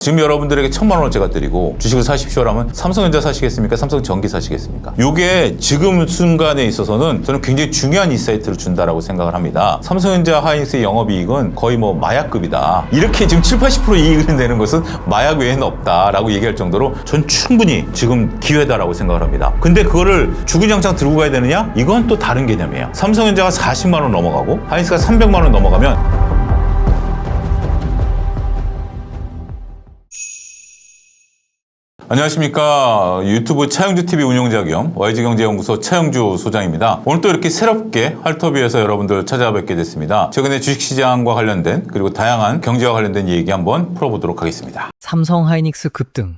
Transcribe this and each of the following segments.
지금 여러분들에게 1,000만 원을 제가 드리고 주식을 사십시오라면 삼성전자 사시겠습니까? 삼성전기 사시겠습니까? 요게 지금 순간에 있어서는 저는 굉장히 중요한 인사이트를 준다라고 생각을 합니다. 삼성전자 하이닉스의 영업이익은 거의 뭐 마약급이다. 이렇게 지금 70~80% 이익을 내는 것은 마약 외에는 없다라고 얘기할 정도로 전 충분히 지금 기회다라고 생각을 합니다. 근데 그거를 주구장창 들고 가야 되느냐? 이건 또 다른 개념이에요. 삼성전자가 40만 원 넘어가고 하이닉스가 300만 원 넘어가면 안녕하십니까. 유튜브 차영주TV 운영자 겸 YG경제연구소 차영주 소장입니다. 오늘 또 이렇게 새롭게 할터비에서 여러분들 찾아뵙게 됐습니다. 최근에 주식시장과 관련된 그리고 다양한 경제와 관련된 얘기 한번 풀어보도록 하겠습니다. 삼성 하이닉스 급등,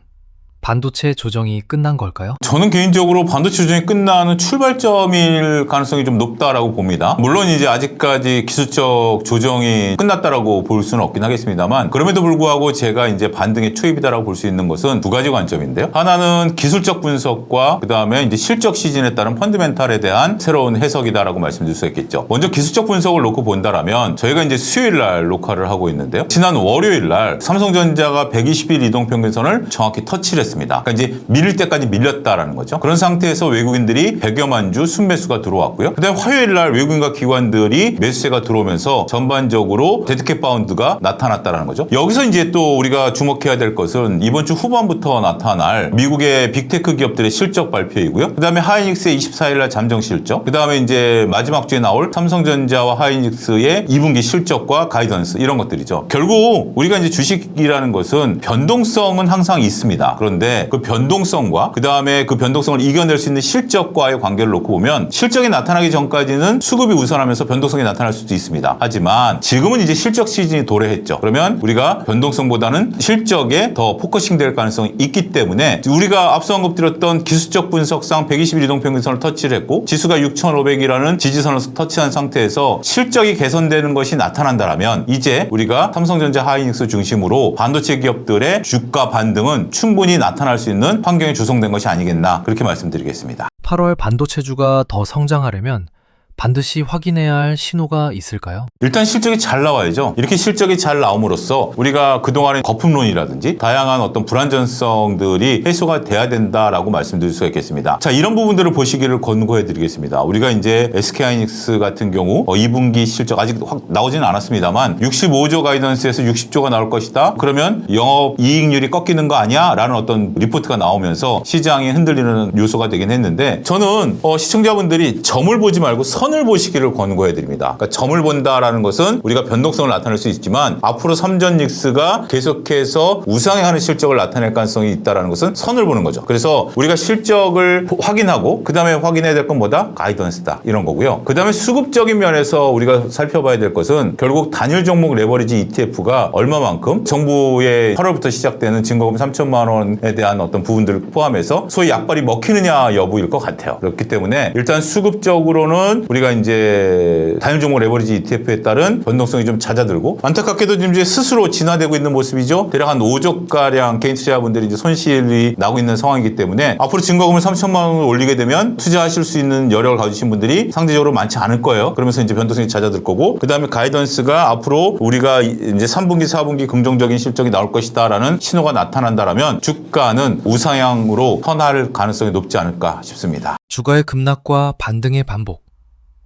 반도체 조정이 끝난 걸까요? 저는 개인적으로 반도체 조정이 끝나는 출발점일 가능성이 좀 높다라고 봅니다. 물론 이제 아직까지 기술적 조정이 끝났다라고 볼 수는 없긴 하겠습니다만 그럼에도 불구하고 제가 이제 반등의 초입이다라고 볼 수 있는 것은 두 가지 관점인데요. 하나는 기술적 분석과 그 다음에 이제 실적 시즌에 따른 펀드멘탈에 대한 새로운 해석이다라고 말씀드릴 수 있겠죠. 먼저 기술적 분석을 놓고 본다라면 저희가 이제 수요일 날 녹화를 하고 있는데요. 지난 월요일 날 삼성전자가 120일 이동평균선을 정확히 터치를 했습니다. 그러니까 이제 밀릴 때까지 밀렸다라는 거죠. 그런 상태에서 외국인들이 100여만 주 순매수가 들어왔고요. 그다음에 화요일 날 외국인과 기관들이 매수세가 들어오면서 전반적으로 데드캣 바운드가 나타났다라는 거죠. 여기서 이제 또 우리가 주목해야 될 것은 이번 주 후반부터 나타날 미국의 빅테크 기업들의 실적 발표이고요. 그다음에 하이닉스의 24일 날 잠정 실적, 그다음에 이제 마지막 주에 나올 삼성전자와 하이닉스의 2분기 실적과 가이던스 이런 것들이죠. 결국 우리가 이제 주식이라는 것은 변동성은 항상 있습니다. 그런데 그 변동성과 그 다음에 그 변동성을 이겨낼 수 있는 실적과의 관계를 놓고 보면 실적이 나타나기 전까지는 수급이 우선하면서 변동성이 나타날 수도 있습니다. 하지만 지금은 이제 실적 시즌이 도래했죠. 그러면 우리가 변동성보다는 실적에 더 포커싱 될 가능성이 있기 때문에 우리가 앞서 언급드렸던 기술적 분석상 120일 이동평균선을 터치를 했고 지수가 6,500이라는 지지선을 터치한 상태에서 실적이 개선되는 것이 나타난다면 이제 우리가 삼성전자 하이닉스 중심으로 반도체 기업들의 주가 반등은 충분히 나타날 수 있는 환경이 조성된 것이 아니겠나 그렇게 말씀드리겠습니다. 8월 반도체주가 더 성장하려면 반드시 확인해야 할 신호가 있을까요? 일단 실적이 잘 나와야죠. 이렇게 실적이 잘 나옴으로써 우리가 그동안의 거품론이라든지 다양한 어떤 불안전성들이 해소가 돼야 된다라고 말씀드릴 수가 있겠습니다. 자, 이런 부분들을 보시기를 권고해 드리겠습니다. 우리가 이제 SK하이닉스 같은 경우 2분기 실적 아직 확 나오지는 않았습니다만 65조 가이던스에서 60조가 나올 것이다. 그러면 영업 이익률이 꺾이는 거 아니야? 라는 어떤 리포트가 나오면서 시장이 흔들리는 요소가 되긴 했는데 저는 시청자분들이 점을 보지 말고 선을 보시기를 권고해 드립니다. 그러니까 점을 본다라는 것은 우리가 변동성을 나타낼 수 있지만 앞으로 삼전닉스가 계속해서 우상향하는 실적을 나타낼 가능성이 있다는 것은 선을 보는 거죠. 그래서 우리가 실적을 확인하고 그 다음에 확인해야 될 건 뭐다? 가이던스다. 이런 거고요. 그 다음에 수급적인 면에서 우리가 살펴봐야 될 것은 결국 단일 종목 레버리지 ETF가 얼마만큼 정부의 8월부터 시작되는 증거금 3천만 원에 대한 어떤 부분들을 포함해서 소위 약발이 먹히느냐 여부일 것 같아요. 그렇기 때문에 일단 수급적으로는 우리가 이제 단일 종목 레버리지 ETF에 따른 변동성이 좀 잦아들고 안타깝게도 지금 이제 스스로 진화되고 있는 모습이죠. 대략 한 5조가량 개인 투자자분들이 이제 손실이 나고 있는 상황이기 때문에 앞으로 증거금을 3천만 원을 올리게 되면 투자하실 수 있는 여력을 가지신 분들이 상대적으로 많지 않을 거예요. 그러면서 이제 변동성이 잦아들 거고 그 다음에 가이던스가 앞으로 우리가 이제 3분기, 4분기 긍정적인 실적이 나올 것이다라는 신호가 나타난다라면 주가는 우상향으로 선할 가능성이 높지 않을까 싶습니다. 주가의 급락과 반등의 반복.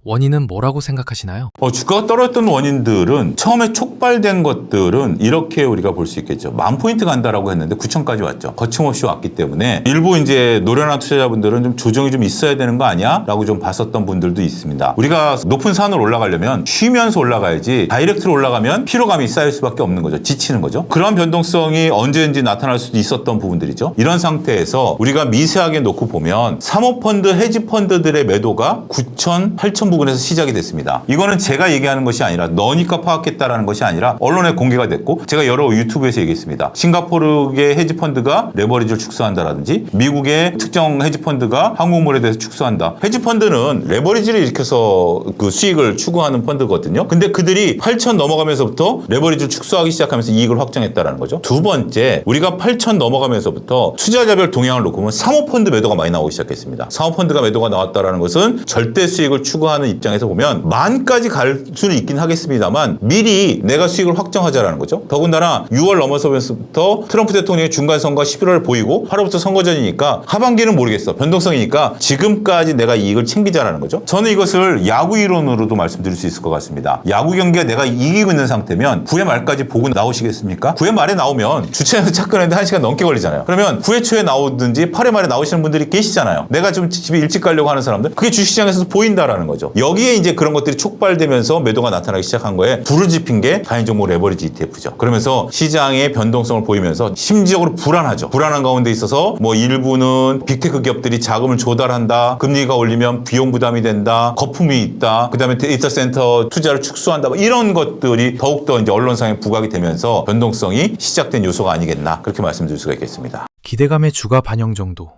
원인은 뭐라고 생각하시나요? 주가가 떨어졌던 원인들은 처음에 촉발된 것들은 이렇게 우리가 볼 수 있겠죠. 10,000포인트 간다라고 했는데 9,000까지 왔죠. 거침없이 왔기 때문에 일부 이제 노련한 투자자분들은 좀 조정이 좀 있어야 되는 거 아니야? 라고 좀 봤었던 분들도 있습니다. 우리가 높은 산을 올라가려면 쉬면서 올라가야지 다이렉트로 올라가면 피로감이 쌓일 수밖에 없는 거죠. 지치는 거죠. 그런 변동성이 언제든지 나타날 수도 있었던 부분들이죠. 이런 상태에서 우리가 미세하게 놓고 보면 사모펀드, 헤지펀드들의 매도가 9,000, 8,000 부분에서 시작이 됐습니다. 이거는 제가 얘기하는 것이 아니라 너니까 파악했다라는 것이 아니라 언론에 공개가 됐고 제가 여러 유튜브에서 얘기했습니다. 싱가포르의 헤지펀드가 레버리지를 축소한다라든지 미국의 특정 헤지펀드가 한국물에 대해서 축소한다. 헤지펀드는 레버리지를 일으켜서 그 수익을 추구하는 펀드거든요. 근데 그들이 8,000 넘어가면서부터 레버리지를 축소하기 시작하면서 이익을 확정했다라는 거죠. 두 번째, 우리가 8,000 넘어가면서부터 투자자별 동향을 놓고 보면 사모펀드 매도가 많이 나오기 시작했습니다. 사모펀드가 매도가 나왔다라는 것은 절대 수익을 추구하는 판단하는 입장에서 보면 만까지 갈 수는 있긴 하겠습니다만 미리 내가 수익을 확정하자라는 거죠. 더군다나 6월 넘어서면서부터 트럼프 대통령의 중간 선거 11월 보이고 8월부터 선거전이니까 하반기는 모르겠어. 변동성이니까 지금까지 내가 이익을 챙기자라는 거죠. 저는 이것을 야구 이론으로도 말씀드릴 수 있을 것 같습니다. 야구 경기가 내가 이기고 있는 상태면 9회 말까지 보고 나오시겠습니까? 9회 말에 나오면 주차장에서 차 끄는데 1시간 넘게 걸리잖아요. 그러면 9회 초에 나오든지 8회 말에 나오시는 분들이 계시잖아요. 내가 좀 집에 일찍 가려고 하는 사람들. 그게 주식시장에서 보인다라는 거죠. 여기에 이제 그런 것들이 촉발되면서 매도가 나타나기 시작한 거에 불을 지핀 게 단일종목 레버리지 ETF죠. 그러면서 시장의 변동성을 보이면서 심리적으로 불안하죠. 불안한 가운데 있어서 뭐 일부는 빅테크 기업들이 자금을 조달한다. 금리가 올리면 비용 부담이 된다. 거품이 있다. 그다음에 데이터 센터 투자를 축소한다. 뭐 이런 것들이 더욱더 이제 언론상에 부각이 되면서 변동성이 시작된 요소가 아니겠나. 그렇게 말씀드릴 수가 있겠습니다. 기대감의 주가 반영 정도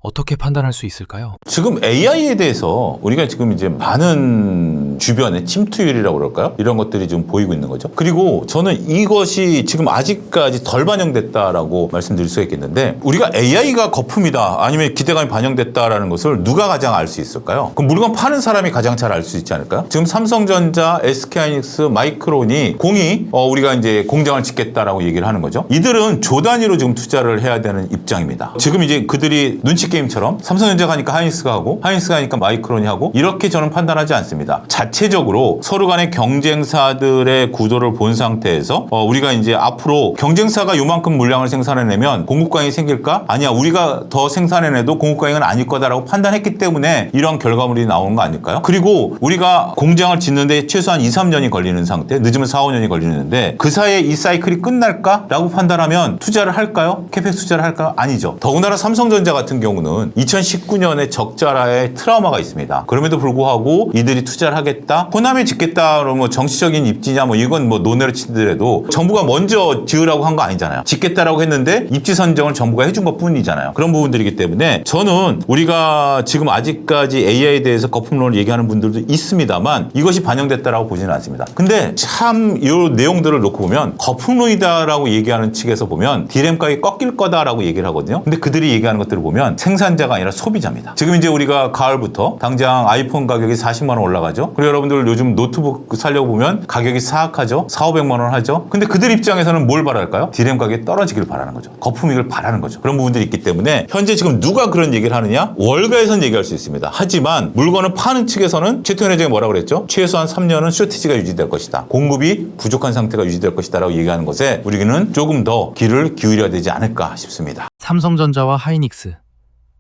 어떻게 판단할 수 있을까요? 지금 AI에 대해서 우리가 지금 이제 많은 주변에 침투율이라고 그럴까요? 이런 것들이 지금 보이고 있는 거죠. 그리고 저는 이것이 지금 아직까지 덜 반영됐다라고 말씀드릴 수가 있겠는데 우리가 AI가 거품이다 아니면 기대감이 반영됐다라는 것을 누가 가장 알 수 있을까요? 그럼 물건 파는 사람이 가장 잘 알 수 있지 않을까요? 지금 삼성전자, SK하이닉스, 마이크론이 공이 우리가 이제 공장을 짓겠다라고 얘기를 하는 거죠. 이들은 조 단위로 지금 투자를 해야 되는 입장입니다. 지금 이제 그들이 눈치 게임처럼 삼성전자가 하니까 하이닉스가 하고 하이닉스가 하니까 마이크론이 하고 이렇게 저는 판단하지 않습니다. 자체적으로 서로 간의 경쟁사들의 구도를 본 상태에서 우리가 이제 앞으로 경쟁사가 요만큼 물량을 생산해내면 공급과잉이 생길까? 아니야. 우리가 더 생산해내도 공급과잉은 아닐 거다라고 판단했기 때문에 이런 결과물이 나오는 거 아닐까요? 그리고 우리가 공장을 짓는데 최소한 2, 3년이 걸리는 상태, 늦으면 4, 5년이 걸리는데 그 사이에 이 사이클이 끝날까라고 판단하면 투자를 할까요? 캐펙스 투자를 할까요? 아니죠. 더군다나 삼성전자 같은 경우는 2019년에 적자라의 트라우마가 있습니다. 그럼에도 불구하고 이들이 투자를 하겠다, 호남에 짓겠다, 그러면 뭐 정치적인 입지냐, 뭐 이건 뭐 논외로 치더라도 정부가 먼저 지으라고 한 거 아니잖아요. 짓겠다라고 했는데 입지 선정을 정부가 해준 것 뿐이잖아요. 그런 부분들이기 때문에 저는 우리가 지금 아직까지 AI에 대해서 거품론을 얘기하는 분들도 있습니다만 이것이 반영됐다라고 보지는 않습니다. 근데 참 이 내용들을 놓고 보면 거품론이다라고 얘기하는 측에서 보면 디램 가격이 꺾일 거다라고 얘기를 하거든요. 근데 그들이 얘기하는 것들을 보면 생산자가 아니라 소비자입니다. 지금 이제 우리가 가을부터 당장 아이폰 가격이 40만 원 올라가죠. 그리고 여러분들 요즘 노트북 살려고 보면 가격이 사악하죠. 4,500만 원 하죠. 근데 그들 입장에서는 뭘 바랄까요? 디램 가격이 떨어지길 바라는 거죠. 거품이길 바라는 거죠. 그런 부분들이 있기 때문에 현재 지금 누가 그런 얘기를 하느냐? 월가에서는 얘기할 수 있습니다. 하지만 물건을 파는 측에서는 최태원 회장이 뭐라고 그랬죠? 최소한 3년은 쇼티지가 유지될 것이다. 공급이 부족한 상태가 유지될 것이다 라고 얘기하는 것에 우리는 조금 더 귀를 기울여야 되지 않을까 싶습니다. 삼성전자와 하이닉스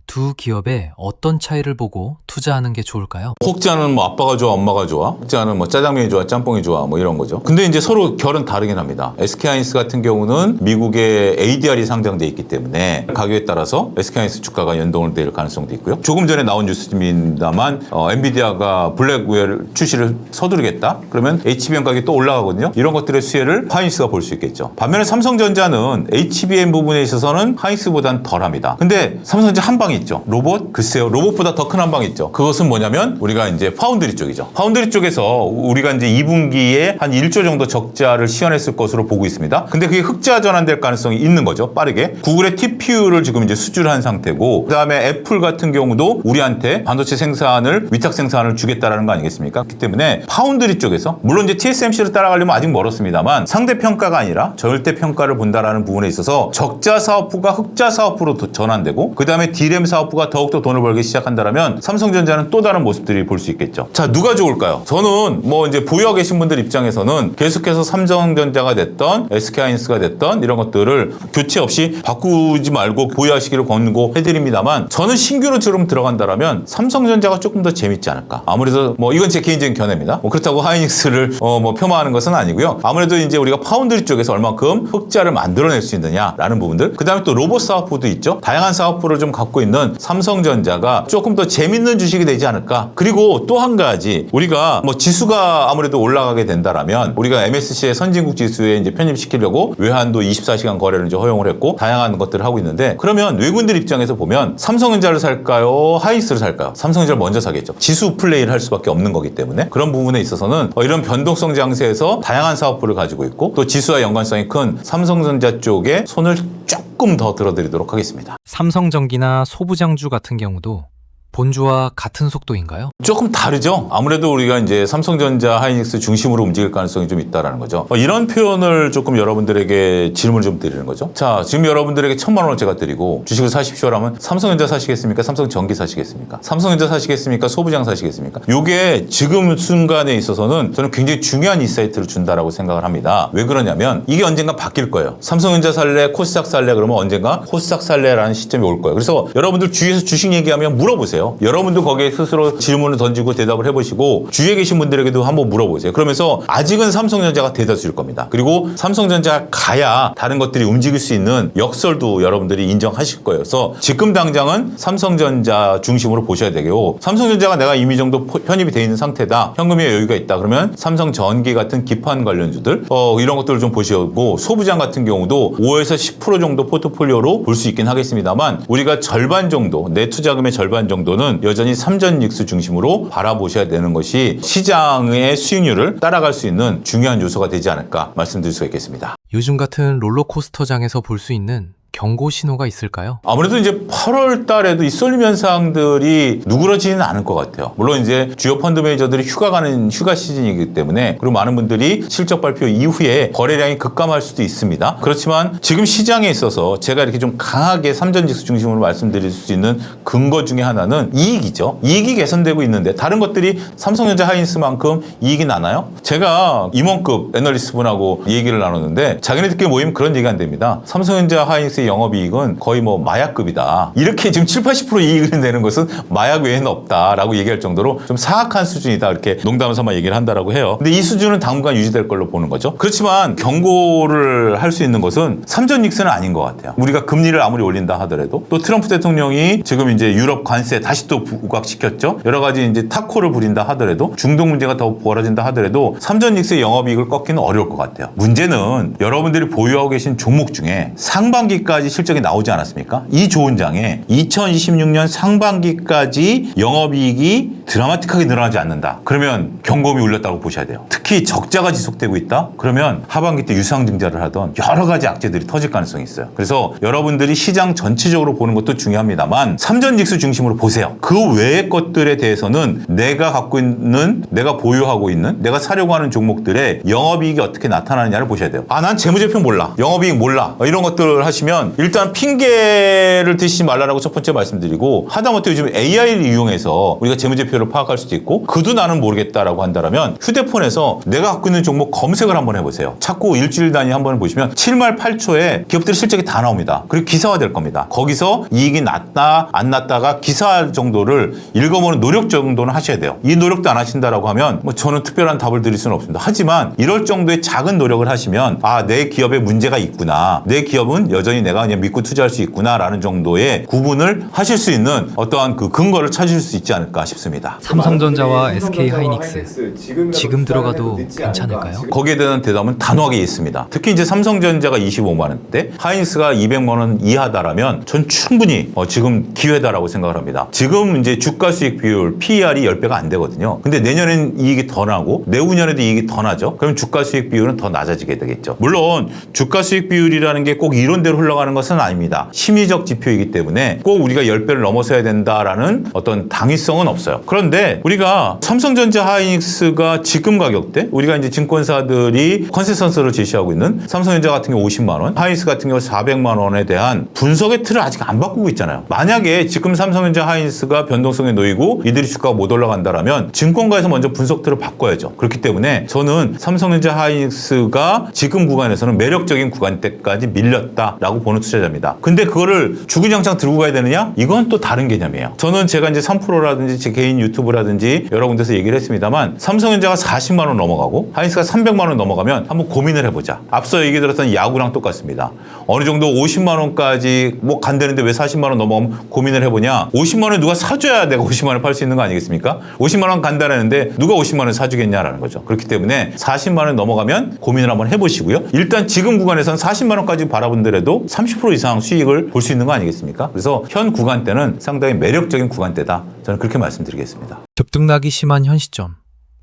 두 기업의 어떤 차이를 보고 투자하는 게 좋을까요? 혹자는 뭐 아빠가 좋아, 엄마가 좋아. 혹자는 뭐 짜장면이 좋아, 짬뽕이 좋아, 뭐 이런 거죠. 근데 이제 서로 결은 다르긴 합니다. SK하이닉스 같은 경우는 미국의 ADR이 상장돼 있기 때문에 가격에 따라서 SK하이닉스 주가가 연동을 될 가능성도 있고요. 조금 전에 나온 뉴스입니다만 엔비디아가 블랙웨어 출시를 서두르겠다. 그러면 HBM 가격이 또 올라가거든요. 이런 것들의 수혜를 하이닉스가 볼 수 있겠죠. 반면에 삼성전자는 HBM 부분에 있어서는 하이닉스보다는 덜합니다. 근데 삼성전자 한 방이 있죠. 로봇? 글쎄요. 로봇보다 더 큰 한 방이 있죠. 그것은 뭐냐면 우리가 이제 파운드리 쪽이죠. 파운드리 쪽에서 우리가 이제 2분기에 한 1조 정도 적자를 시현했을 것으로 보고 있습니다. 근데 그게 흑자 전환될 가능성이 있는 거죠. 빠르게. 구글의 TPU를 지금 이제 수주를 한 상태고 그다음에 애플 같은 경우도 우리한테 반도체 생산을 위탁 생산을 주겠다라는 거 아니겠습니까? 그렇기 때문에 파운드리 쪽에서 물론 이제 TSMC를 따라가려면 아직 멀었습니다만 상대 평가가 아니라 절대 평가를 본다라는 부분에 있어서 적자 사업부가 흑자 사업부로 전환되고 그다음에 디램 사업부가 더욱더 돈을 벌기 시작한다면 삼성전자는 또 다른 모습들이 볼 수 있겠죠. 자, 누가 좋을까요? 저는 뭐 이제 보유하고 계신 분들 입장에서는 계속해서 삼성전자가 됐던 SK하이닉스가 됐던 이런 것들을 교체 없이 바꾸지 말고 보유하시기를 권고해드립니다만 저는 신규로 좀 들어간다면 삼성전자가 조금 더 재밌지 않을까. 아무래도 뭐 이건 제 개인적인 견해입니다. 뭐 그렇다고 하이닉스를 뭐 폄하하는 것은 아니고요. 아무래도 이제 우리가 파운드리 쪽에서 얼마큼 흑자를 만들어낼 수 있느냐라는 부분들. 그 다음에 또 로봇 사업부도 있죠. 다양한 사업부를 좀 갖고 있는 삼성전자가 조금 더 재밌는 주식이 되지 않을까. 그리고 또 한 가지 우리가 뭐 지수가 아무래도 올라가게 된다라면 우리가 MSCI 선진국 지수에 이제 편입시키려고 외환도 24시간 거래를 이제 허용을 했고 다양한 것들을 하고 있는데 그러면 외국인들 입장에서 보면 삼성전자를 살까요? 하이닉스를 살까요? 삼성전자를 먼저 사겠죠. 지수 플레이를 할 수밖에 없는 거기 때문에 그런 부분에 있어서는 이런 변동성 장세에서 다양한 사업부를 가지고 있고 또 지수와 연관성이 큰 삼성전자 쪽에 손을 조금 더 들어드리도록 하겠습니다. 삼성전기나 소부장주 같은 경우도 본주와 같은 속도인가요? 조금 다르죠. 아무래도 우리가 이제 삼성전자, 하이닉스 중심으로 움직일 가능성이 좀 있다라는 거죠. 이런 표현을 조금 여러분들에게 질문을 좀 드리는 거죠. 자, 지금 여러분들에게 1,000만 원을 제가 드리고 주식을 사십시오라면 삼성전자 사시겠습니까? 삼성전기 사시겠습니까? 삼성전자 사시겠습니까? 소부장 사시겠습니까? 요게 지금 순간에 있어서는 저는 굉장히 중요한 인사이트를 준다라고 생각을 합니다. 왜 그러냐면 이게 언젠가 바뀔 거예요. 삼성전자 살래, 코스닥 살래 그러면 언젠가 코스닥 살래라는 시점이 올 거예요. 그래서 여러분들 주위에서 주식 얘기하면 물어보세요. 여러분도 거기에 스스로 질문을 던지고 대답을 해보시고 주위에 계신 분들에게도 한번 물어보세요. 그러면서 아직은 삼성전자가 대다수일 겁니다. 그리고 삼성전자 가야 다른 것들이 움직일 수 있는 역설도 여러분들이 인정하실 거예요. 그래서 지금 당장은 삼성전자 중심으로 보셔야 되고 삼성전자가 내가 이미 정도 편입이 돼 있는 상태다. 현금의 여유가 있다. 그러면 삼성전기 같은 기판 관련주들 이런 것들을 좀 보시고 소부장 같은 경우도 5에서 10% 정도 포트폴리오로 볼 수 있긴 하겠습니다만 우리가 절반 정도 내 투자금의 절반 정도는 여전히 삼전익수 중심으로 바라보셔야 되는 것이 시장의 수익률을 따라갈 수 있는 중요한 요소가 되지 않을까 말씀드릴 수가 있겠습니다. 요즘 같은 롤러코스터장에서 볼 수 있는 경고 신호가 있을까요? 아무래도 이제 8월 달에도 이 쏠림 현상들이 누그러지는 않을 것 같아요. 물론 이제 주요 펀드 매니저들이 휴가 가는 휴가 시즌이기 때문에 그리고 많은 분들이 실적 발표 이후에 거래량이 급감할 수도 있습니다. 그렇지만 지금 시장에 있어서 제가 이렇게 좀 강하게 삼전직수 중심으로 말씀드릴 수 있는 근거 중에 하나는 이익이죠. 이익이 개선되고 있는데 다른 것들이 삼성전자 하이닉스만큼 이익이 나나요? 제가 임원급 애널리스트분하고 얘기를 나눴는데 자기네들끼리 모이면 그런 얘기가 안 됩니다. 삼성전자 하이닉스 영업이익은 거의 뭐 마약급이다. 이렇게 지금 7, 80% 이익을 내는 것은 마약 외에는 없다라고 얘기할 정도로 좀 사악한 수준이다. 이렇게 농담을 삼아 얘기를 한다라고 해요. 근데 이 수준은 당분간 유지될 걸로 보는 거죠. 그렇지만 경고를 할 수 있는 것은 삼전익스는 아닌 것 같아요. 우리가 금리를 아무리 올린다 하더라도 또 트럼프 대통령이 지금 이제 유럽 관세 다시 또 부각시켰죠. 여러 가지 이제 탁코를 부린다 하더라도 중동 문제가 더 벌어진다 하더라도 삼전익스의 영업이익을 꺾기는 어려울 것 같아요. 문제는 여러분들이 보유하고 계신 종목 중에 상반기까지 실적이 나오지 않았습니까? 이 좋은 장에 2026년 상반기까지 영업이익이 드라마틱하게 늘어나지 않는다. 그러면 경고음이 울렸다고 보셔야 돼요. 특히 적자가 지속되고 있다? 그러면 하반기 때 유상증자를 하던 여러 가지 악재들이 터질 가능성이 있어요. 그래서 여러분들이 시장 전체적으로 보는 것도 중요합니다만 삼전직수 중심으로 보세요. 그 외의 것들에 대해서는 내가 갖고 있는, 내가 보유하고 있는, 내가 사려고 하는 종목들의 영업이익이 어떻게 나타나느냐를 보셔야 돼요. 난 재무제표 몰라. 영업이익 몰라. 이런 것들을 하시면 일단 핑계를 드시지 말라고 첫 번째 말씀드리고 하다못해 요즘 AI를 이용해서 우리가 재무제표를 파악할 수도 있고 그도 나는 모르겠다라고 한다면 휴대폰에서 내가 갖고 있는 종목 검색을 한번 해보세요. 자꾸 일주일 단위 한번 보시면 7말 8초에 기업들의 실적이 다 나옵니다. 그리고 기사화될 겁니다. 거기서 이익이 났다 안 났다가 기사 정도를 읽어보는 노력 정도는 하셔야 돼요. 이 노력도 안 하신다라고 하면 뭐 저는 특별한 답을 드릴 수는 없습니다. 하지만 이럴 정도의 작은 노력을 하시면 내 기업에 문제가 있구나. 내 기업은 여전히 내가 그냥 믿고 투자할 수 있구나라는 정도의 구분을 하실 수 있는 어떠한 그 근거를 찾으실 수 있지 않을까 싶습니다. 삼성전자와 SK 하이닉스 지금 들어가도 괜찮을까요? 거기에 대한 대답은 단호하게 있습니다. 특히 이제 삼성전자가 25만 원대, 하이닉스가 200만 원 이하다라면 전 충분히 지금 기회다라고 생각을 합니다. 지금 이제 주가 수익 비율 PER이 10배가 안 되거든요. 근데 내년엔 이익이 더 나고 내후년에도 이익이 더 나죠. 그럼 주가 수익 비율은 더 낮아지게 되겠죠. 물론 주가 수익 비율이라는 게 꼭 이론대로 흘러가는 것은 아닙니다. 심리적 지표이기 때문에 꼭 우리가 10배를 넘어서야 된다라는 어떤 당위성은 없어요. 그런데 우리가 삼성전자 하이닉스가 지금 가격대, 우리가 이제 증권사들이 컨센서스를 제시하고 있는 삼성전자 같은 경우 50만 원, 하이닉스 같은 경우 400만 원에 대한 분석의 틀을 아직 안 바꾸고 있잖아요. 만약에 지금 삼성전자 하이닉스가 변동성에 놓이고 이들이 주가가 못 올라간다라면 증권가에서 먼저 분석 틀을 바꿔야죠. 그렇기 때문에 저는 삼성전자 하이닉스가 지금 구간에서는 매력적인 구간대까지 밀렸다라고 보는 투자자입니다. 근데 그거를 주구장창 들고 가야 되느냐? 이건 또 다른 개념이에요. 저는 제가 이제 3%라든지 제 개인 유튜브라든지 여러 군데서 얘기를 했습니다만 삼성전자가 40만 원 넘어가고 하이닉스가 300만 원 넘어가면 한번 고민을 해보자. 앞서 얘기 들었던 야구랑 똑같습니다. 어느 정도 50만 원까지 뭐 간다는데 왜 40만 원 넘어가면 고민을 해보냐? 50만 원 누가 사줘야 내가 50만 원 팔 수 있는 거 아니겠습니까? 50만 원 간다는데 누가 50만 원 사주겠냐라는 거죠. 그렇기 때문에 40만 원 넘어가면 고민을 한번 해보시고요. 일단 지금 구간에서는 40만 원까지 바라본더라도 30% 이상 수익을 볼 수 있는 거 아니겠습니까? 그래서 현 구간대는 상당히 매력적인 구간대다. 저는 그렇게 말씀드리겠습니다. 급등락이 심한 현 시점.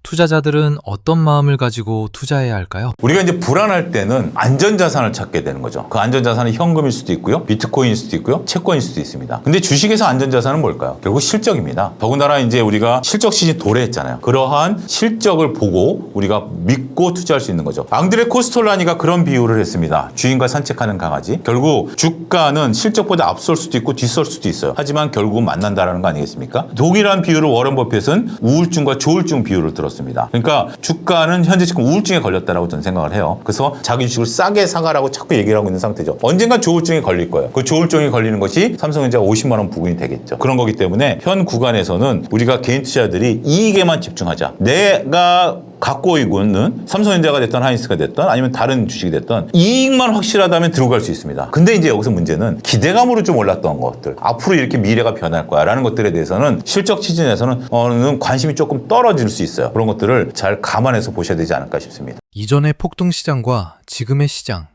투자자들은 어떤 마음을 가지고 투자해야 할까요? 우리가 이제 불안할 때는 안전자산을 찾게 되는 거죠. 그 안전자산은 현금일 수도 있고요. 비트코인일 수도 있고요. 채권일 수도 있습니다. 근데 주식에서 안전자산은 뭘까요? 결국 실적입니다. 더군다나 이제 우리가 실적 시즌 도래했잖아요. 그러한 실적을 보고 우리가 믿고 투자할 수 있는 거죠. 앙드레 코스톨라니가 그런 비유를 했습니다. 주인과 산책하는 강아지. 결국 주가는 실적보다 앞설 수도 있고 뒤설 수도 있어요. 하지만 결국은 만난다라는 거 아니겠습니까? 동일한 비유를 워런 버핏은 우울증과 조울증 비유를 들었습니다. 그러니까 주가는 현재 지금 우울증에 걸렸다라고 저는 생각을 해요. 그래서 자기 주식을 싸게 사가라고 자꾸 얘기를 하고 있는 상태죠. 언젠가 조울증에 걸릴 거예요. 그 조울증에 걸리는 것이 삼성전자 50만 원 부근이 되겠죠. 그런 거기 때문에 현 구간에서는 우리가 개인 투자자들이 이익에만 집중하자. 내가 갖고 있는 삼성전자가 됐던 하이닉스가 됐던 아니면 다른 주식이 됐던 이익만 확실하다면 들고 갈 수 있습니다. 근데 이제 여기서 문제는 기대감으로 좀 올랐던 것들, 앞으로 이렇게 미래가 변할 거야 라는 것들에 대해서는 실적 시즌에서는 관심이 조금 떨어질 수 있어요. 그런 것들을 잘 감안해서 보셔야 되지 않을까 싶습니다. 이전의 폭등 시장과 지금의 시장,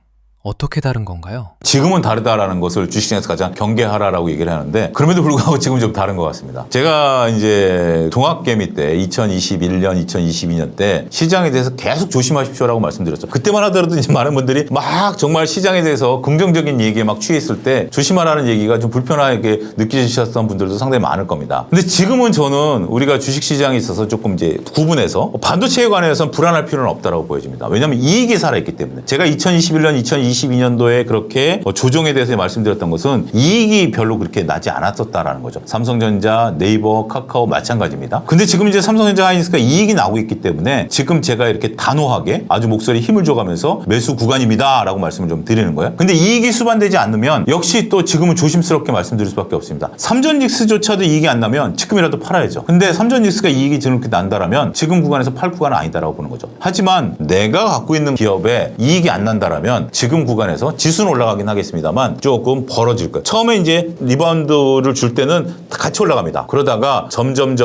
어떻게 다른 건가요? 지금은 다르다라는 것을 주식시장에서 가장 경계하라라고 얘기를 하는데 그럼에도 불구하고 지금 좀 다른 것 같습니다. 제가 이제 동학개미 때 2021년, 2022년 때 시장에 대해서 계속 조심하십시오라고 말씀드렸죠. 그때만 하더라도 이제 많은 분들이 막 정말 시장에 대해서 긍정적인 얘기에 막 취했을 때 조심하라는 얘기가 좀 불편하게 느끼셨던 분들도 상당히 많을 겁니다. 근데 지금은 저는 우리가 주식시장에 있어서 조금 이제 구분해서 반도체에 관해서는 불안할 필요는 없다라고 보여집니다. 왜냐하면 이익이 살아있기 때문에. 제가 2021년, 2022년도에 그렇게 조정에 대해서 말씀드렸던 것은 이익이 별로 그렇게 나지 않았었다라는 거죠. 삼성전자, 네이버, 카카오 마찬가지입니다. 근데 지금 이제 삼성전자 하이닉스가 이익이 나오고 있기 때문에 지금 제가 이렇게 단호하게 아주 목소리 힘을 줘가면서 매수 구간입니다 라고 말씀을 좀 드리는 거예요. 근데 이익이 수반되지 않으면 역시 또 지금은 조심스럽게 말씀드릴 수밖에 없습니다. 삼전닉스조차도 이익이 안 나면 지금이라도 팔아야죠. 근데 삼전닉스가 이익이 저렇게 난다라면 지금 구간에서 팔 구간은 아니다라고 보는 거죠. 하지만 내가 갖고 있는 기업에 이익이 안 난다라면 지금 구간에서 지수는 올라가긴 하겠습니다만 조금 벌어질 거예요. 처음에 이제 리바운드를 줄 때는 같이 올라갑니다. 그러다가 점점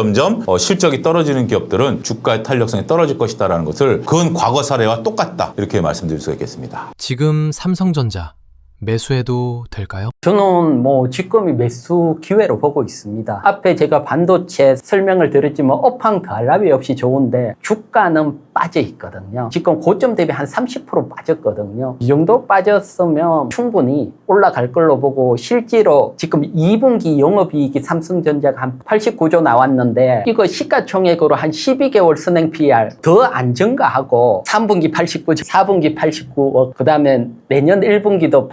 실적이 떨어지는 기업들은 주가의 탄력성이 떨어질 것이다라는 것을 그건 과거 사례와 똑같다 이렇게 말씀드릴 수가 있겠습니다. 지금 삼성전자 매수해도 될까요? 저는 지금이 매수 기회로 보고 있습니다. 앞에 제가 반도체 설명을 드렸지만 업황 더할 나위 없이 좋은데 주가는 빠져 있거든요. 지금 고점 대비 한 30% 빠졌거든요. 이 정도 빠졌으면 충분히 올라갈 걸로 보고 실제로 지금 2분기 영업이익이 삼성전자가 한 89조 나왔는데 이거 시가총액으로 한 12개월 선행 PR 더 안 증가하고 3분기 89조, 4분기 89억, 그 다음에 내년 1분기도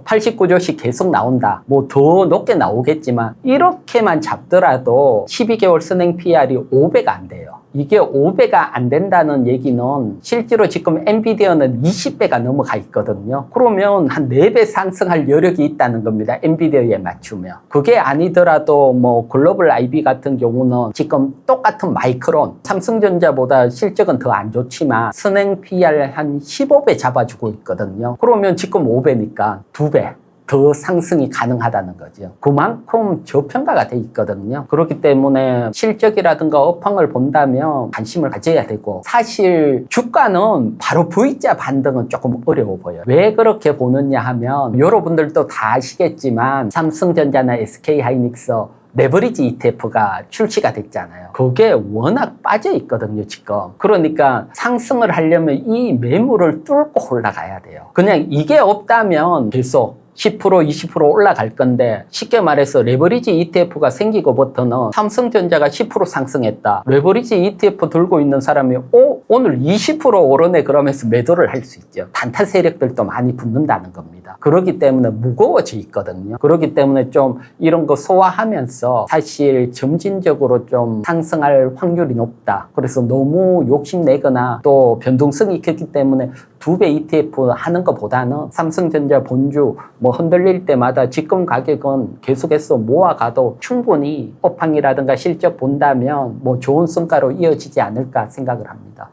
89조씩 계속 나온다. 더 높게 나오겠지만 이렇게만 잡더라도 12개월 선행 PR이 5배가 안 돼요. 이게 5배가 안 된다는 얘기는 실제로 지금 엔비디아는 20배가 넘어가 있거든요. 그러면 한 4배 상승할 여력이 있다는 겁니다. 엔비디아에 맞추면. 그게 아니더라도 글로벌 IB 같은 경우는 지금 똑같은 마이크론, 삼성전자보다 실적은 더 안 좋지만 선행 PR 한 15배 잡아주고 있거든요. 그러면 지금 5배니까 2배. 더 상승이 가능하다는 거죠. 그만큼 저평가가 돼 있거든요. 그렇기 때문에 실적이라든가 업황을 본다면 관심을 가져야 되고 사실 주가는 바로 V자 반등은 조금 어려워 보여요. 왜 그렇게 보느냐 하면 여러분들도 다 아시겠지만 삼성전자나 SK하이닉스 레버리지 ETF가 출시가 됐잖아요. 그게 워낙 빠져 있거든요, 지금. 그러니까 상승을 하려면 이 매물을 뚫고 올라가야 돼요. 그냥 이게 없다면 계속 10%, 20% 올라갈 건데 쉽게 말해서 레버리지 ETF가 생기고부터는 삼성전자가 10% 상승했다. 레버리지 ETF 들고 있는 사람이 오늘 20% 오르네 그러면서 매도를 할 수 있죠. 단타 세력들도 많이 붙는다는 겁니다. 그렇기 때문에 무거워져 있거든요. 그렇기 때문에 좀 이런 거 소화하면서 사실 점진적으로 좀 상승할 확률이 높다. 그래서 너무 욕심내거나 또 변동성이 크기 때문에 2배 ETF 하는 것보다는 삼성전자 본주 흔들릴 때마다 지금 가격은 계속해서 모아가도 충분히 업황이라든가 실적 본다면 좋은 성과로 이어지지 않을까 생각을 합니다.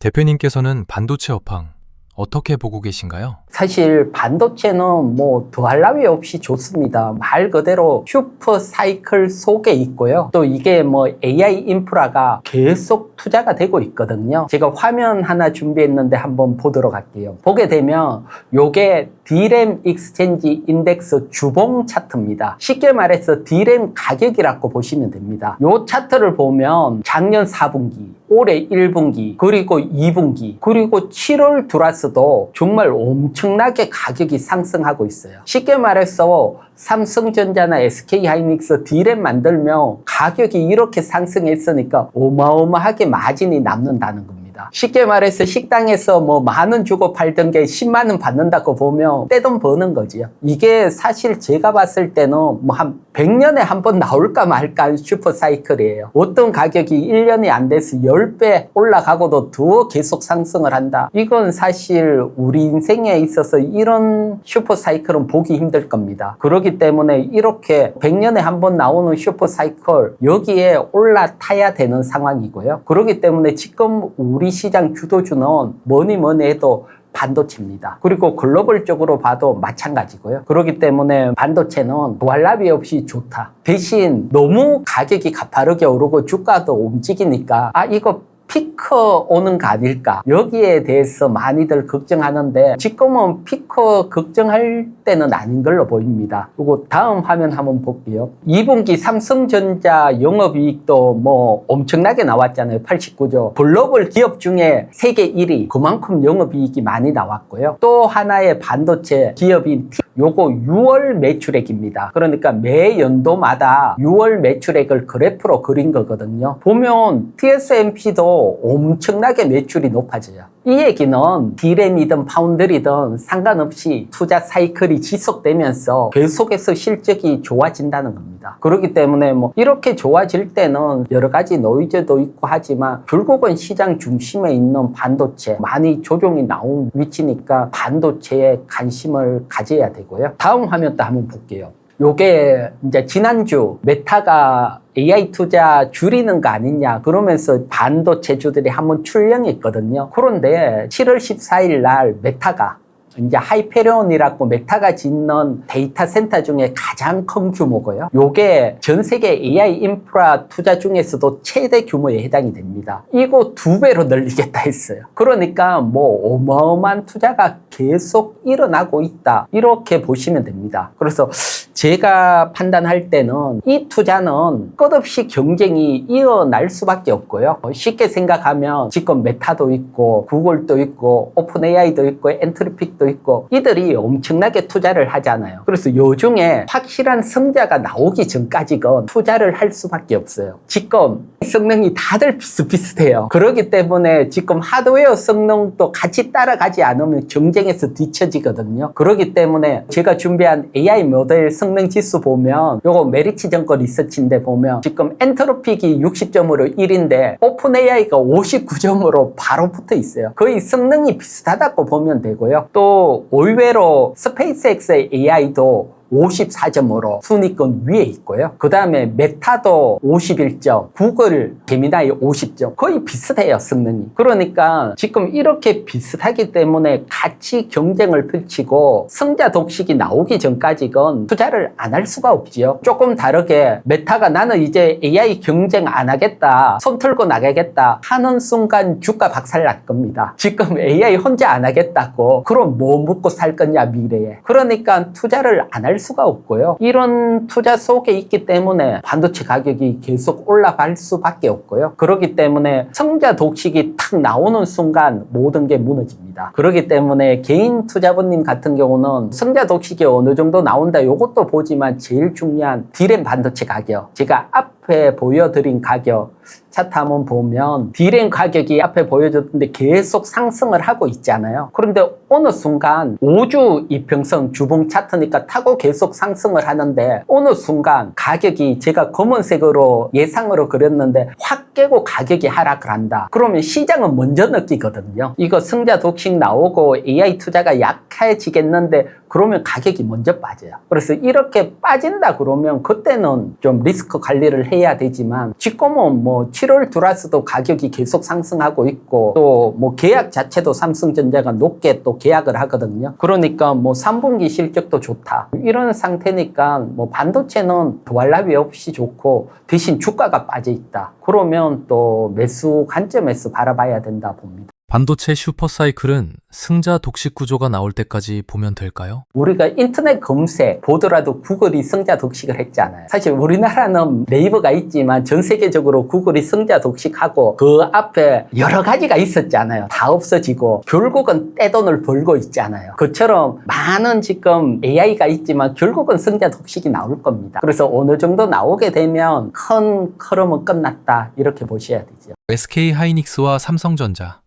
대표님께서는 반도체 업황 어떻게 보고 계신가요? 사실 반도체는 더할 나위 없이 좋습니다. 말 그대로 슈퍼 사이클 속에 있고요. 또 이게 AI 인프라가 계속 투자가 되고 있거든요. 제가 화면 하나 준비했는데 한번 보도록 할게요. 보게 되면 요게 D램 익스체인지 인덱스 주봉 차트입니다. 쉽게 말해서 D램 가격이라고 보시면 됩니다. 이 차트를 보면 작년 4분기, 올해 1분기, 그리고 2분기, 그리고 7월 들어와서도 정말 엄청나게 가격이 상승하고 있어요. 쉽게 말해서 삼성전자나 SK하이닉스 D램 만들면 가격이 이렇게 상승했으니까 어마어마하게 마진이 남는다는 겁니다. 쉽게 말해서 식당에서 뭐 10,000원 주고 팔던 게 10만 원 받는다고 보면 떼돈 버는 거지요. 이게 사실 제가 봤을 때는 뭐 한 100년에 한 번 나올까 말까 한 슈퍼 사이클이에요. 어떤 가격이 1년이 안 돼서 10배 올라가고도 더 계속 상승을 한다. 이건 사실 우리 인생에 있어서 이런 슈퍼 사이클은 보기 힘들 겁니다. 그렇기 때문에 이렇게 100년에 한 번 나오는 슈퍼 사이클 여기에 올라타야 되는 상황이고요. 그렇기 때문에 지금 우리 시장 주도주는 뭐니 해도 반도체입니다. 그리고 글로벌적으로 봐도 마찬가지고요. 그렇기 때문에 반도체는 두알라비 없이 좋다. 대신 너무 가격이 가파르게 오르고 주가도 움직이니까 이거 피크 오는 거 아닐까? 여기에 대해서 많이들 걱정하는데 지금은 피크 걱정할 때는 아닌 걸로 보입니다. 그리고 다음 화면 한번 볼게요. 2분기 삼성전자 영업이익도 뭐 엄청나게 나왔잖아요. 89조. 글로벌 기업 중에 세계 1위. 그만큼 영업이익이 많이 나왔고요. 또 하나의 반도체 기업인 요거 6월 매출액입니다. 그러니까 매 연도마다 6월 매출액을 그래프로 그린 거거든요. 보면 TSMC도 엄청나게 매출이 높아져요. 이 얘기는 D램이든 파운드리든 상관없이 투자 사이클이 지속되면서 계속해서 실적이 좋아진다는 겁니다. 그렇기 때문에 뭐 이렇게 좋아질 때는 여러 가지 노이즈도 있고 하지만 결국은 시장 중심에 있는 반도체 많이 조정이 나온 위치니까 반도체에 관심을 가져야 되고요. 다음 화면 또 한번 볼게요. 요게 이제 지난주 메타가 AI 투자 줄이는 거 아니냐 그러면서 반도체주들이 한번 출렁했거든요. 그런데 7월 14일 날 메타가 이제 하이페리온이라고 메타가 짓는 데이터 센터 중에 가장 큰 규모고요. 요게 전 세계 AI 인프라 투자 중에서도 최대 규모에 해당이 됩니다. 이거 2배로 늘리겠다 했어요. 그러니까 뭐 어마어마한 투자가 계속 일어나고 있다. 이렇게 보시면 됩니다. 그래서 제가 판단할 때는 이 투자는 끝없이 경쟁이 이어날 수밖에 없고요. 쉽게 생각하면 지금 메타도 있고 구글도 있고 오픈AI도 있고 엔트로픽도 있고 이들이 엄청나게 투자를 하잖아요. 그래서 요중에 확실한 성자가 나오기 전까지는 투자를 할 수밖에 없어요. 지금 성능이 다들 비슷비슷해요. 그렇기 때문에 지금 하드웨어 성능도 같이 따라가지 않으면 경쟁에서 뒤처지거든요. 그렇기 때문에 제가 준비한 AI 모델 성능 지수 보면 요거 메리츠 정권 리서치인데 보면 지금 엔트로픽이 60점으로 1인데 오픈AI가 59점으로 바로 붙어 있어요. 거의 성능이 비슷하다고 보면 되고요. 또 의외로 스페이스X의 AI도 54점으로 순위권 위에 있고요. 그 다음에 메타도 51점, 구글, 제미나이 50점. 거의 비슷해요, 성능이. 그러니까 지금 이렇게 비슷하기 때문에 같이 경쟁을 펼치고 성자 독식이 나오기 전까지는 투자를 안 할 수가 없지요. 조금 다르게 메타가 나는 이제 AI 경쟁 안 하겠다, 손 털고 나가겠다 하는 순간 주가 박살 날 겁니다. 지금 AI 혼자 안 하겠다고 그럼 뭐 먹고 살 거냐 미래에. 그러니까 투자를 안 할 수가 없고요. 이런 투자 속에 있기 때문에 반도체 가격이 계속 올라갈 수밖에 없고요. 그렇기 때문에 성자 독식이 탁 나오는 순간 모든 게 무너집니다. 그렇기 때문에 개인 투자분님 같은 경우는 성자 독식이 어느 정도 나온다 이것도 보지만 제일 중요한 D램 반도체 가격, 제가 앞에 보여드린 가격 차트 한번 보면 D램 가격이 앞에 보여줬는데 계속 상승을 하고 있잖아요. 그런데 어느 순간 5주 이평선 주봉 차트니까 타고 계속 상승을 하는데 어느 순간 가격이 제가 검은색으로 예상으로 그렸는데 확 깨고 가격이 하락을 한다. 그러면 시장은 먼저 느끼거든요. 이거 성자 독식 나오고 AI 투자가 약해지겠는데 그러면 가격이 먼저 빠져요. 그래서 이렇게 빠진다 그러면 그때는 좀 리스크 관리를 해야 되지만 지금은 뭐 7월 들어와서도 가격이 계속 상승하고 있고 또 뭐 계약 자체도 삼성전자가 높게 또 계약을 하거든요. 그러니까 뭐 3분기 실적도 좋다. 이런 상태니까 뭐 반도체는 두알라비 없이 좋고 대신 주가가 빠져 있다. 그러면 또 매수 관점에서 바라봐야 된다 봅니다. 반도체 슈퍼사이클은 승자 독식 구조가 나올 때까지 보면 될까요? 우리가 인터넷 검색 보더라도 구글이 승자 독식을 했잖아요. 사실 우리나라는 네이버가 있지만 전 세계적으로 구글이 승자 독식하고 그 앞에 여러 가지가 있었잖아요. 다 없어지고 결국은 떼돈을 벌고 있잖아요. 그처럼 많은 지금 AI가 있지만 결국은 승자 독식이 나올 겁니다. 그래서 어느 정도 나오게 되면 큰 흐름은 끝났다 이렇게 보셔야 되죠. SK 하이닉스와 삼성전자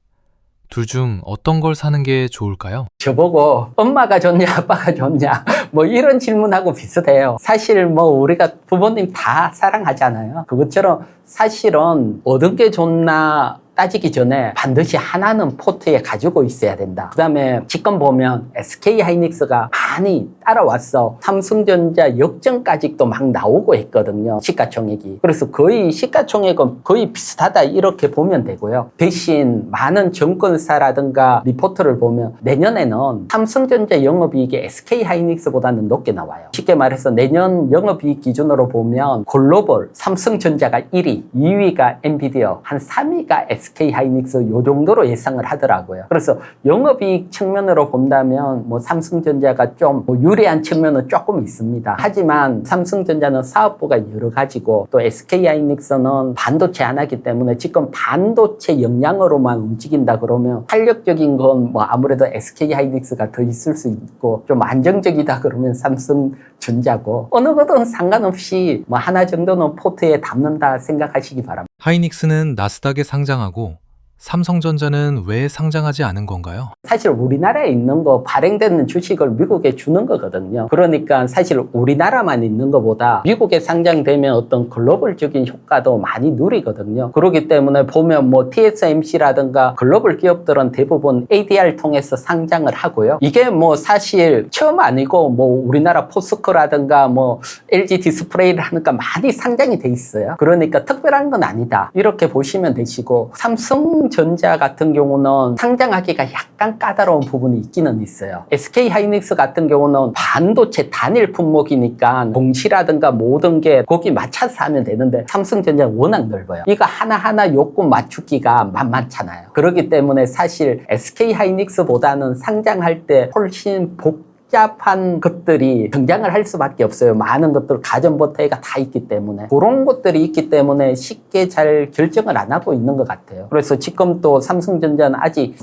둘 중 어떤 걸 사는 게 좋을까요? 저보고 엄마가 좋냐 아빠가 좋냐 뭐 이런 질문하고 비슷해요. 사실 뭐 우리가 부모님 다 사랑하잖아요. 그것처럼 사실은 어떤 게 좋나 따지기 전에 반드시 하나는 포트에 가지고 있어야 된다. 그 다음에 지금 보면 SK 하이닉스가 많이 따라왔어. 삼성전자 역전까지 또 막 나오고 했거든요. 시가총액이. 그래서 거의 시가총액은 거의 비슷하다 이렇게 보면 되고요. 대신 많은 증권사라든가 리포트를 보면 내년에는 삼성전자 영업이익이 SK 하이닉스보다는 높게 나와요. 쉽게 말해서 내년 영업이익 기준으로 보면 글로벌 삼성전자가 1위, 2위가 엔비디아, 한 3위가 SK 하이닉스 요 정도로 예상을 하더라고요. 그래서 영업이익 측면으로 본다면 뭐 삼성전자가 좀 유리한 측면은 조금 있습니다. 하지만 삼성전자는 사업부가 여러 가지고 또 SK 하이닉스는 반도체 안 하기 때문에 지금 반도체 역량으로만 움직인다 그러면 탄력적인 건 뭐 아무래도 SK 하이닉스가 더 있을 수 있고 좀 안정적이다 그러면 삼성전자고 어느 것든 상관없이 뭐 하나 정도는 포트에 담는다 생각하시기 바랍니다. 하이닉스는 나스닥에 상장하고 삼성전자는 왜 상장하지 않은 건가요? 사실 우리나라에 있는 거 발행되는 주식을 미국에 주는 거거든요. 그러니까 사실 우리나라만 있는 것보다 미국에 상장되면 어떤 글로벌적인 효과도 많이 누리거든요. 그렇기 때문에 보면 뭐 TSMC라든가 글로벌 기업들은 대부분 ADR 통해서 상장을 하고요. 이게 뭐 사실 처음 아니고 뭐 우리나라 포스코라든가 뭐 LG 디스플레이를 하니까 많이 상장이 돼 있어요. 그러니까 특별한 건 아니다. 이렇게 보시면 되시고 삼성전자 같은 경우는 상장하기가 약간 까다로운 부분이 있기는 있어요. SK 하이닉스 같은 경우는 반도체 단일 품목이니까 공시라든가 모든 게 거기 맞춰서 하면 되는데 삼성전자는 워낙 넓어요. 이거 하나하나 요건 맞추기가 만만찮아요. 그렇기 때문에 사실 SK 하이닉스보다는 상장할 때 훨씬 복잡한 것들이 등장을 할 수밖에 없어요. 많은 것들 가전버터가 다 있기 때문에 그런 것들이 있기 때문에 쉽게 잘 결정을 안 하고 있는 것 같아요. 그래서 지금 또 삼성전자는 아직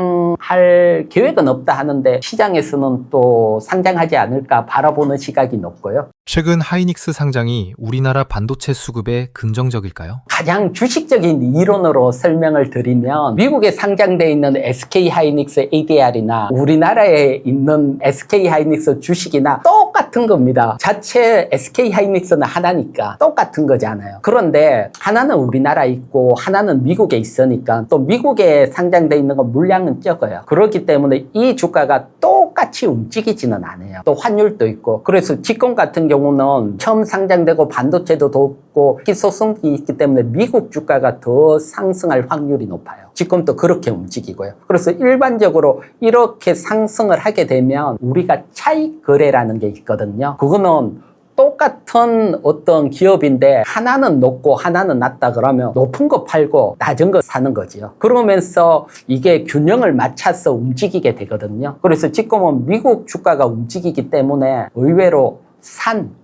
상장할 계획은 없다 하는데 시장에서는 또 상장하지 않을까 바라보는 시각이 높고요. 최근 하이닉스 상장이 우리나라 반도체 수급에 긍정적일까요? 가장 주식적인 이론으로 설명을 드리면 미국에 상장되어 있는 SK 하이닉스 ADR이나 우리나라에 있는 SK 하이닉스 주식이나 똑같은 겁니다. 자체 SK 하이닉스는 하나니까 똑같은 거잖아요. 그런데 하나는 우리나라 있고 하나는 미국에 있으니까 또 미국에 상장되어 있는 건 물량은 적어요. 그렇기 때문에 이 주가가 똑같이 움직이지는 않아요. 또 환율도 있고 그래서 지금 같은 경우는 처음 상장되고 반도체도 높고 희소성이 있기 때문에 미국 주가가 더 상승할 확률이 높아요. 지금도 그렇게 움직이고요. 그래서 일반적으로 이렇게 상승을 하게 되면 우리가 차익 거래라는 게 있거든요. 그거는 똑같은 어떤 기업인데 하나는 높고 하나는 낮다 그러면 높은 거 팔고 낮은 거 사는 거죠. 그러면서 이게 균형을 맞춰서 움직이게 되거든요. 그래서 지금은 미국 주가가 움직이기 때문에 의외로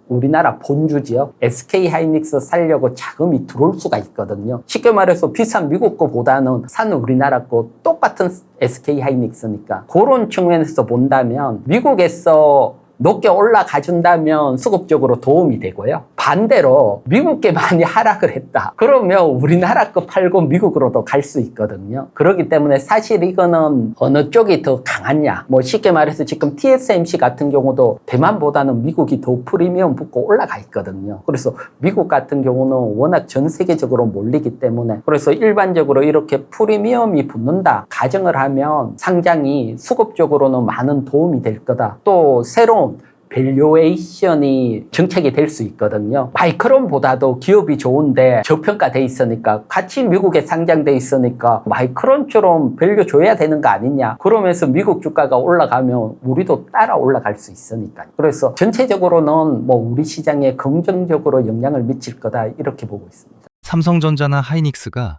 우리나라 본주지요. SK 하이닉스 살려고 자금이 들어올 수가 있거든요. 쉽게 말해서 비싼 미국 거보다는 우리나라 거 똑같은 SK 하이닉스니까 그런 측면에서 본다면 미국에서 높게 올라가 준다면 수급적으로 도움이 되고요. 반대로 미국계 많이 하락을 했다. 그러면 우리나라 거 팔고 미국으로도 갈 수 있거든요. 그렇기 때문에 사실 이거는 어느 쪽이 더 강하냐. 뭐 쉽게 말해서 지금 TSMC 같은 경우도 대만보다는 미국이 더 프리미엄 붙고 올라가 있거든요. 그래서 미국 같은 경우는 워낙 전 세계적으로 몰리기 때문에 그래서 일반적으로 이렇게 프리미엄이 붙는다 가정을 하면 상장이 수급적으로는 많은 도움이 될 거다. 또 새로운 밸류에이션이 정책이 될 수 있거든요. 마이크론보다도 기업이 좋은데 저평가돼 있으니까 같이 미국에 상장돼 있으니까 마이크론처럼 밸류 줘야 되는 거 아니냐. 그러면서 미국 주가가 올라가면 우리도 따라 올라갈 수 있으니까요. 그래서 전체적으로는 뭐 우리 시장에 긍정적으로 영향을 미칠 거다 이렇게 보고 있습니다. 삼성전자나 하이닉스가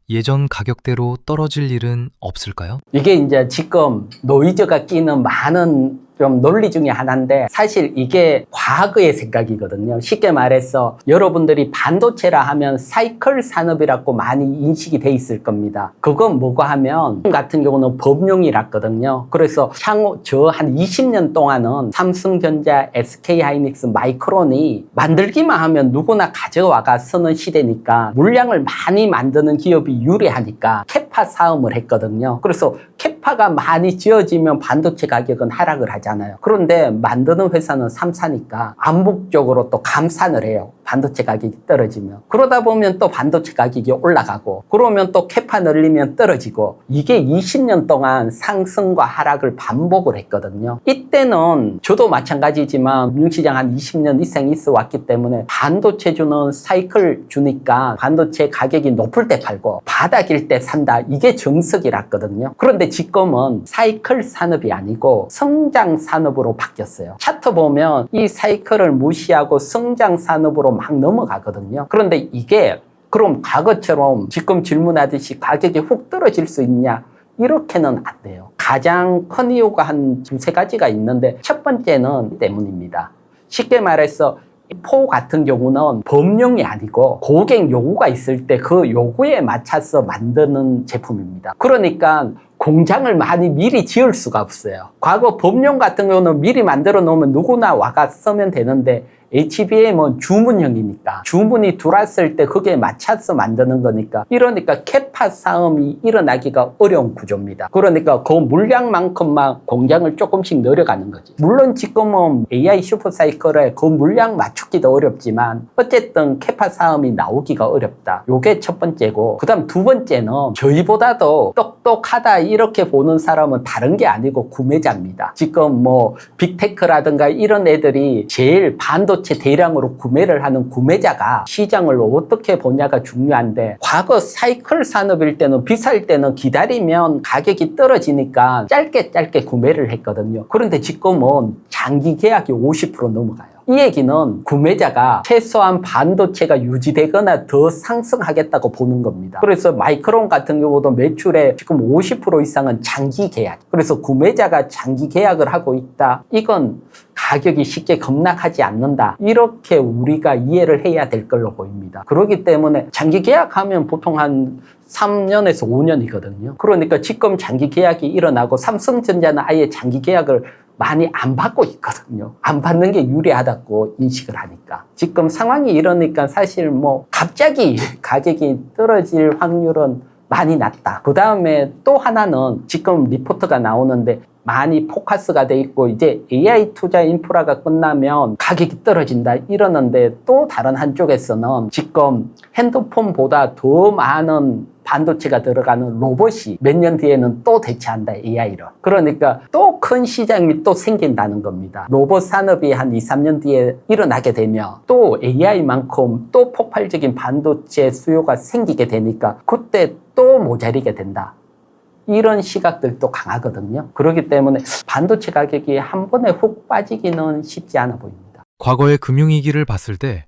예전 가격대로 떨어질 일은 없을까요? 이게 이제 지금 노이즈가 끼는 많은 좀 논리 중에 하나인데 사실 이게 과거의 생각이거든요. 쉽게 말해서 여러분들이 반도체라 하면 사이클 산업이라고 많이 인식이 돼 있을 겁니다. 그건 뭐고 하면 같은 경우는 범용이랐거든요. 그래서 향후 저 한 20년 동안은 삼성전자, SK하이닉스, 마이크론이 만들기만 하면 누구나 가져와가 쓰는 시대니까 물량을 많이 만드는 기업이 유리하니까 캐파 사업을 했거든요. 그래서 캐파가 많이 지어지면 반도체 가격은 하락을 하잖아요. 그런데 만드는 회사는 3사니까 암묵적으로 또 감산을 해요. 반도체 가격이 떨어지면. 그러다 보면 또 반도체 가격이 올라가고 그러면 또 캐파 늘리면 떨어지고 이게 20년 동안 상승과 하락을 반복을 했거든요. 이때는 저도 마찬가지지만 금융시장 한 20년 이상 있어 왔기 때문에 반도체주는 사이클 주니까 반도체 가격이 높을 때 팔고 바닥일 때 산다. 이게 정석이랐거든요. 그런데 지금은 사이클 산업이 아니고 성장 산업으로 바뀌었어요. 차트 보면 이 사이클을 무시하고 성장 산업으로 막 넘어가거든요. 그런데 이게 그럼 과거처럼 지금 질문하듯이 가격이 훅 떨어질 수 있냐? 이렇게는 안 돼요. 가장 큰 이유가 한 두세 가지가 있는데 첫 번째는 때문입니다. 쉽게 말해서 포 같은 경우는 범용이 아니고 고객 요구가 있을 때 그 요구에 맞춰서 만드는 제품입니다. 그러니까 공장을 많이 미리 지을 수가 없어요. 과거 범용 같은 경우는 미리 만들어 놓으면 누구나 와가 쓰면 되는데 HBM은 주문형이니까 주문이 들어왔을 때 그게 맞춰서 만드는 거니까 이러니까 캐파 싸움이 일어나기가 어려운 구조입니다. 그러니까 그 물량만큼만 공장을 조금씩 늘려가는 거지. 물론 지금은 AI 슈퍼사이클에 그 물량 맞추기도 어렵지만 어쨌든 캐파 싸움이 나오기가 어렵다. 요게 첫 번째고 그 다음 두 번째는 저희보다도 똑똑하다 이렇게 보는 사람은 다른 게 아니고 구매자입니다. 지금 뭐 빅테크라든가 이런 애들이 제일 반도체 대량으로 구매를 하는 구매자가 시장을 어떻게 보냐가 중요한데 과거 사이클 산업일 때는 비쌀 때는 기다리면 가격이 떨어지니까 짧게 구매를 했거든요. 그런데 지금은 장기 계약이 50% 넘어가요. 이 얘기는 구매자가 최소한 반도체가 유지되거나 더 상승하겠다고 보는 겁니다. 그래서 마이크론 같은 경우도 매출의 지금 50% 이상은 장기 계약. 그래서 구매자가 장기 계약을 하고 있다. 이건 가격이 쉽게 급락하지 않는다. 이렇게 우리가 이해를 해야 될 걸로 보입니다. 그렇기 때문에 장기 계약하면 보통 한 3년에서 5년이거든요. 그러니까 지금 장기 계약이 일어나고 삼성전자는 아예 장기 계약을 많이 안 받고 있거든요. 안 받는 게 유리하다고 인식을 하니까. 지금 상황이 이러니까 사실 뭐 갑자기 가격이 떨어질 확률은 많이 낮다. 그 다음에 또 하나는 지금 리포트가 나오는데 많이 포커스가 돼 있고 이제 AI 투자 인프라가 끝나면 가격이 떨어진다 이러는데 또 다른 한쪽에서는 지금 핸드폰보다 더 많은 반도체가 들어가는 로봇이 몇 년 뒤에는 또 대체한다 AI로. 그러니까 또 큰 시장이 또 생긴다는 겁니다. 로봇 산업이 한 2, 3년 뒤에 일어나게 되면 또 AI만큼 또 폭발적인 반도체 수요가 생기게 되니까 그때 또 모자리게 된다. 이런 시각들도 강하거든요. 그렇기 때문에 반도체 가격이 한 번에 훅 빠지기는 쉽지 않아 보입니다. 과거의 금융위기를 봤을 때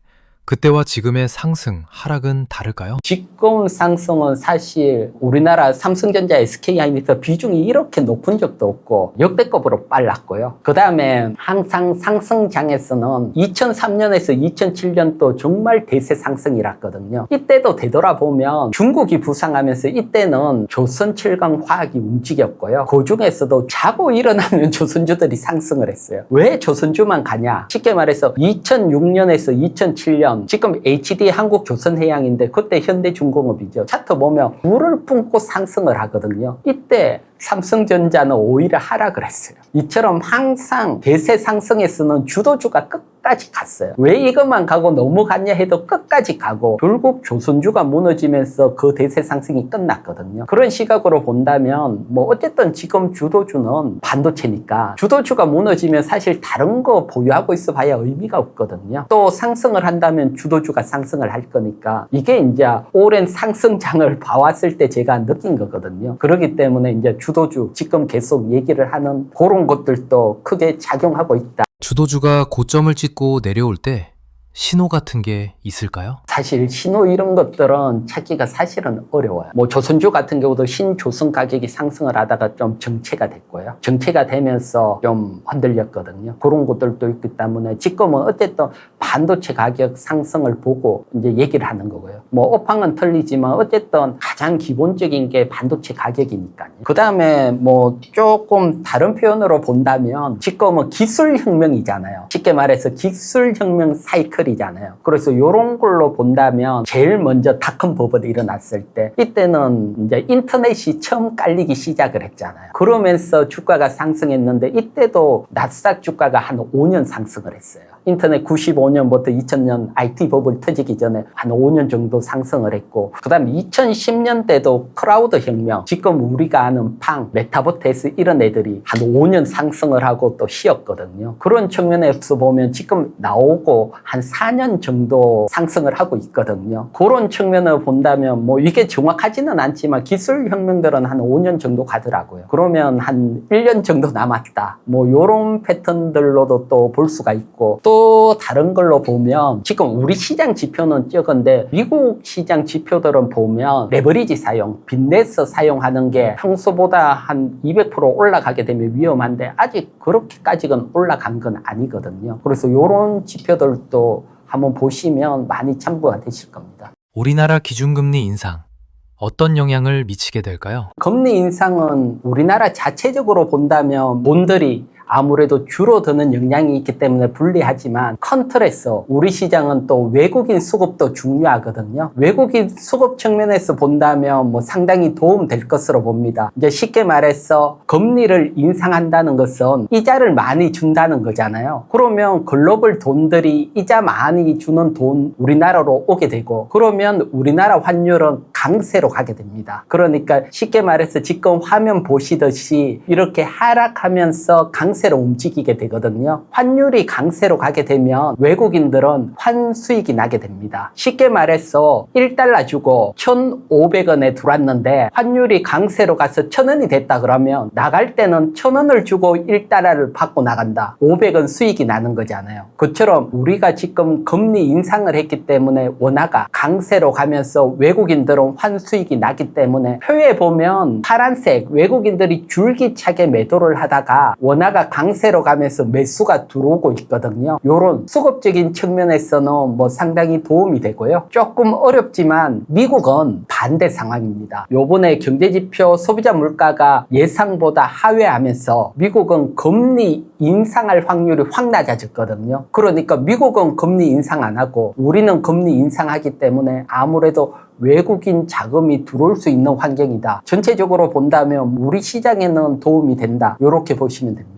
그때와 지금의 상승, 하락은 다를까요? 지금 상승은 사실 우리나라 삼성전자, SK하이닉스 비중이 이렇게 높은 적도 없고 역대급으로 빨랐고요. 그 다음에 항상 상승장에서는 2003년에서 2007년도 정말 대세 상승이랐거든요. 이때도 되돌아보면 중국이 부상하면서 이때는 조선철강화학이 움직였고요. 그 중에서도 자고 일어나면 조선주들이 상승을 했어요. 왜 조선주만 가냐? 쉽게 말해서 2006년에서 2007년 지금 HD 한국조선해양인데 그때 현대중공업이죠. 차트 보면 물을 뿜고 상승을 하거든요. 이때 삼성전자는 오히려 하락을 했어요. 이처럼 항상 대세 상승에서는 주도주가 끝까지 갔어요. 왜 이것만 가고 넘어갔냐 해도 끝까지 가고 결국 조선주가 무너지면서 그 대세 상승이 끝났거든요. 그런 시각으로 본다면 뭐 어쨌든 지금 주도주는 반도체니까 주도주가 무너지면 사실 다른 거 보유하고 있어 봐야 의미가 없거든요. 또 상승을 한다면 주도주가 상승을 할 거니까 이게 이제 오랜 상승장을 봐왔을 때 제가 느낀 거거든요. 그렇기 때문에 이제 주도주 지금 계속 얘기를 하는 그런 것들도 크게 작용하고 있다. 주도주가 고점을 찍고 내려올 때 신호 같은 게 있을까요? 사실 신호 이런 것들은 찾기가 사실은 어려워요. 뭐 조선주 같은 경우도 신조선 가격이 상승을 하다가 좀 정체가 됐고요. 정체가 되면서 좀 흔들렸거든요. 그런 것들도 있기 때문에 지금은 어쨌든 반도체 가격 상승을 보고 이제 얘기를 하는 거고요. 뭐 업황은 틀리지만 어쨌든 가장 기본적인 게 반도체 가격이니까요. 그 다음에 뭐 조금 다른 표현으로 본다면 지금은 기술혁명이잖아요. 쉽게 말해서 기술혁명 사이클이잖아요. 그래서 이런 걸로 본다면 제일 먼저 닷컴 버블이 일어났을 때 이때는 이제 인터넷이 처음 깔리기 시작을 했잖아요. 그러면서 주가가 상승했는데 이때도 나스닥 주가가 한 5년 상승을 했어요. 인터넷 95년부터 2000년 IT 버블 터지기 전에 한 5년 정도 상승을 했고 그 다음에 2010년대도 크라우드 혁명 지금 우리가 아는 팡, 메타버테스 이런 애들이 한 5년 상승을 하고 또 쉬었거든요. 그런 측면에서 보면 지금 나오고 한 4년 정도 상승을 하고 있거든요. 그런 측면을 본다면 뭐 이게 정확하지는 않지만 기술 혁명들은 한 5년 정도 가더라고요. 그러면 한 1년 정도 남았다. 뭐 이런 패턴들로도 또 볼 수가 있고 또 다른 걸로 보면 지금 우리 시장 지표는 적은데 미국 시장 지표들은 보면 레버리지 사용, 빚내서 사용하는 게 평소보다 한 200% 올라가게 되면 위험한데 아직 그렇게까지는 올라간 건 아니거든요. 그래서 이런 지표들도 한번 보시면 많이 참고가 되실 겁니다. 우리나라 기준금리 인상, 어떤 영향을 미치게 될까요? 금리 인상은 우리나라 자체적으로 본다면 몬들이 아무래도 줄어드는 영향이 있기 때문에 불리하지만 컨트레서 우리 시장은 또 외국인 수급도 중요하거든요. 외국인 수급 측면에서 본다면 뭐 상당히 도움될 것으로 봅니다. 이제 쉽게 말해서 금리를 인상한다는 것은 이자를 많이 준다는 거잖아요. 그러면 글로벌 돈들이 이자 많이 주는 돈 우리나라로 오게 되고 그러면 우리나라 환율은 강세로 가게 됩니다. 그러니까 쉽게 말해서 지금 화면 보시듯이 이렇게 하락하면서 강세로 움직이게 되거든요. 환율이 강세로 가게 되면 외국인들은 환수익이 나게 됩니다. 쉽게 말해서 1달러 주고 1,500원에 들어왔는데 환율이 강세로 가서 1,000원이 됐다 그러면 나갈 때는 1,000원을 주고 1달러를 받고 나간다. 500원 수익이 나는 거잖아요. 그처럼 우리가 지금 금리 인상을 했기 때문에 원화가 강세로 가면서 외국인들은 환수익이 나기 때문에 표에 보면 파란색 외국인들이 줄기차게 매도를 하다가 원화가 강세로 가면서 매수가 들어오고 있거든요. 이런 수급적인 측면에서는 뭐 상당히 도움이 되고요. 조금 어렵지만 미국은 반대 상황입니다. 요번에 경제지표 소비자 물가가 예상보다 하회하면서 미국은 금리 인상할 확률이 확 낮아졌거든요. 그러니까 미국은 금리 인상 안 하고 우리는 금리 인상하기 때문에 아무래도 외국인 자금이 들어올 수 있는 환경이다. 전체적으로 본다면 우리 시장에는 도움이 된다. 이렇게 보시면 됩니다.